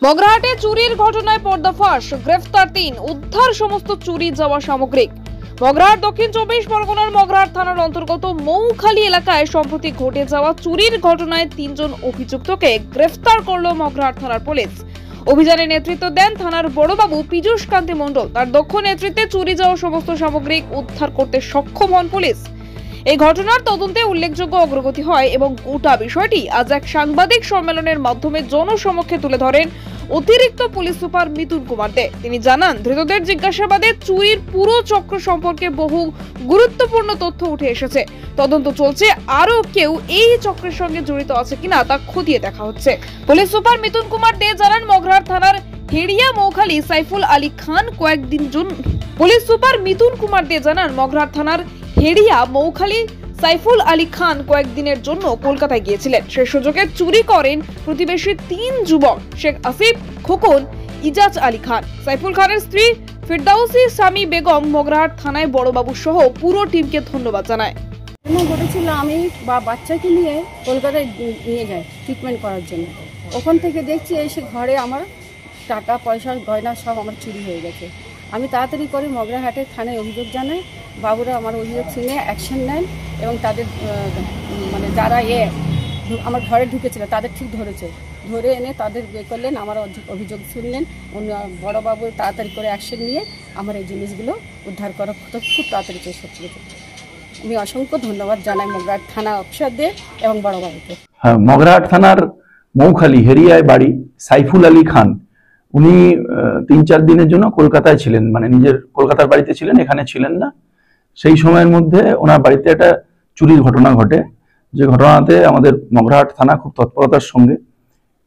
মগরাহাটে চুরির ঘটনায় পর্দাফাশ, গ্রেফতার ৩, উদ্ধার সমস্ত চুরি যাওয়া সামগ্রিক। মগরাহাট দক্ষিণ ২৪ পরগনার মগরাহাট থানার অন্তর্গত মৌখালী এলাকায় সম্প্রতি ঘটে যাওয়া চুরির ঘটনায় ৩ জন অভিযুক্তকে গ্রেফতার করল মগরাহাট থানার পুলিশ। অভিযানে নেতৃত্ব দেন থানার বড়বাবু পীযূষ কান্তি মণ্ডল। তার দক্ষ নেতৃত্বে চুরি যাওয়া সমস্ত সামগ্রিক উদ্ধার করতে সক্ষম হন পুলিশ। এই ঘটনার তদন্তে উল্লেখযোগ্য অগ্রগতি হয় এবং গোটা বিষয়টি আজ এক সাংবাদিক সম্মেলনের মাধ্যমে জনসমক্ষে তুলে ধরেন অতিরিক্ত পুলিশ সুপার মিতুন কুমার দে। তিনি জানান, ধৃতদের জিজ্ঞাসাবাদে চুরির পুরো চক্র সম্পর্কে বহু গুরুত্বপূর্ণ তথ্য উঠে এসেছে। তদন্ত চলছে, আরো কেউ এই চক্রের সঙ্গে জড়িত আছে কিনা তা খতিয়ে দেখা হচ্ছে। পুলিশ সুপার মিতুন কুমার দে জানান, মগরাহাট থানার হেড়িয়া মৌখালী সাইফুল আলী খান কয়েকদিন পুলিশ সুপার মিতুন কুমার দে জানান, মগরাহাট থানার হেড়িয়া মৌখালী সাইফুল আলী খান কয়েকদিনের জন্য কলকাতায় গিয়েছিলেন। সে সুযোগে চুরি করেন প্রতিবেশী ৩ যুবক শেখ আসিফ, খোকন, ইজাজ আলী খান। সাইফুল খানের স্ত্রী ফিরদাউসি স্বামী বেগম মগরাহাট থানায় বড়বাবু সহ পুরো টিমকে ধন্যবাদ জানায়। ঘটেছিল, আমি বাচ্চাকে নিয়ে কলকাতায় নিয়ে যাই ট্রিটমেন্ট করার জন্য। ওখান থেকে দেখছি এসে ঘরে আমার টাকা পয়সা গয়না সব আমার চুরি হয়ে গেছে। আমি তাড়াতাড়ি করে মগরাহাটের থানায় অভিযোগ জানাই। বাবুরা আমার অভিযোগ শুনে অ্যাকশন নেন এবং তাদের মানে যারা আমার ঘরে ঢুকেছিল তাদের ঠিক ধরে এনে তাদের করলেন। আমার অভিযোগ শুনলেন বড়বাবু, তাড়াতাড়ি করে অ্যাকশন নিয়ে আমার এই জিনিসগুলো উদ্ধার করা খুব তাড়াতাড়ি চেষ্টা করেছে। আমি অসংখ্য ধন্যবাদ জানাই মগরাহাট থানা অফিসারদের এবং বড়বাবুকে। হ্যাঁ, মগরাহাট থানার মৌখালী হেরিয়ায় বাড়ি সাইফুল আলী খান। উনি ৩-৪ দিনের জন্য কলকাতায় ছিলেন, মানে নিজের কলকাতার বাড়িতে ছিলেন, এখানে ছিলেন না। সেই সময়ের মধ্যে ওনার বাড়িতে একটা চুরির ঘটনা ঘটে, যে ঘটনাতে আমাদের মগরাহাট থানা খুব তৎপরতার সঙ্গে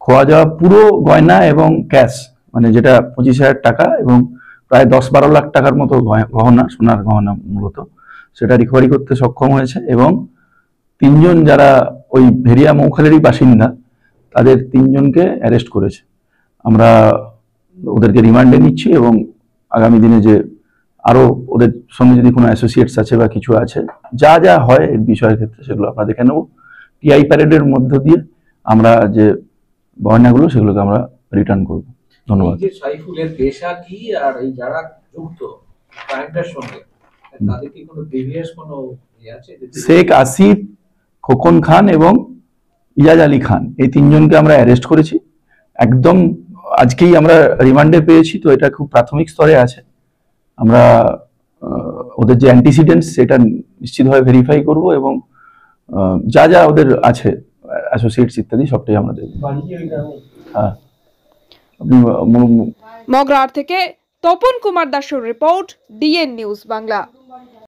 খোয়া যাওয়া পুরো গয়না এবং ক্যাশ, মানে যেটা ২৫,০০০ টাকা এবং প্রায় ১০-১২ লাখ টাকার মতো গহনা, সোনার গহনা মূলত, সেটা রিকভারি করতে সক্ষম হয়েছে। এবং ৩ জন যারা ওই ভেরিয়া মৌখালীরই বাসিন্দা, তাদের ৩ জনকে অ্যারেস্ট করেছে। আমরা ওদেরকে রিমান্ডে নিচ্ছি এবং আগামী দিনে যে আরো ওদের সঙ্গে যদি কোনো অ্যাসোসিয়েটস আছে বা কিছু আছে, যা যা হয় এর বিষয়ের ক্ষেত্রে সেগুলো আমরা দেখে নেব। টিআই প্যারেডের মধ্য দিয়ে আমরা যে গয়নাগুলো সেগুলোকে আমরা রিটার্ন করব। ধন্যবাদ। সাইফুলের পেশা কি আর এই যারা যুক্ত ক্রাইমটার সঙ্গে তাদের কি কোনো প্রিভিয়াস কোনো আছে? শেখ আসিফ, খোকন খান এবং ইজাজ আলী খান, এই ৩ জনকে আমরা অ্যারেস্ট করেছি। একদম আজকেই আমরা রিমান্ডে পেয়েছি, তো এটা খুব প্রাথমিক স্তরে আছে। আমরা ওদের যে অ্যান্টিসিডেন্টস সেটা নিশ্চিতভাবে ভেরিফাই করব এবং যা যা ওদের আছে অ্যাসোসিয়েটস ইত্যাদি সবটাই আমরা দেখব। হ্যাঁ, মগরাহাট থেকে তপন কুমার দাসের রিপোর্ট, ডিএন নিউজ বাংলা।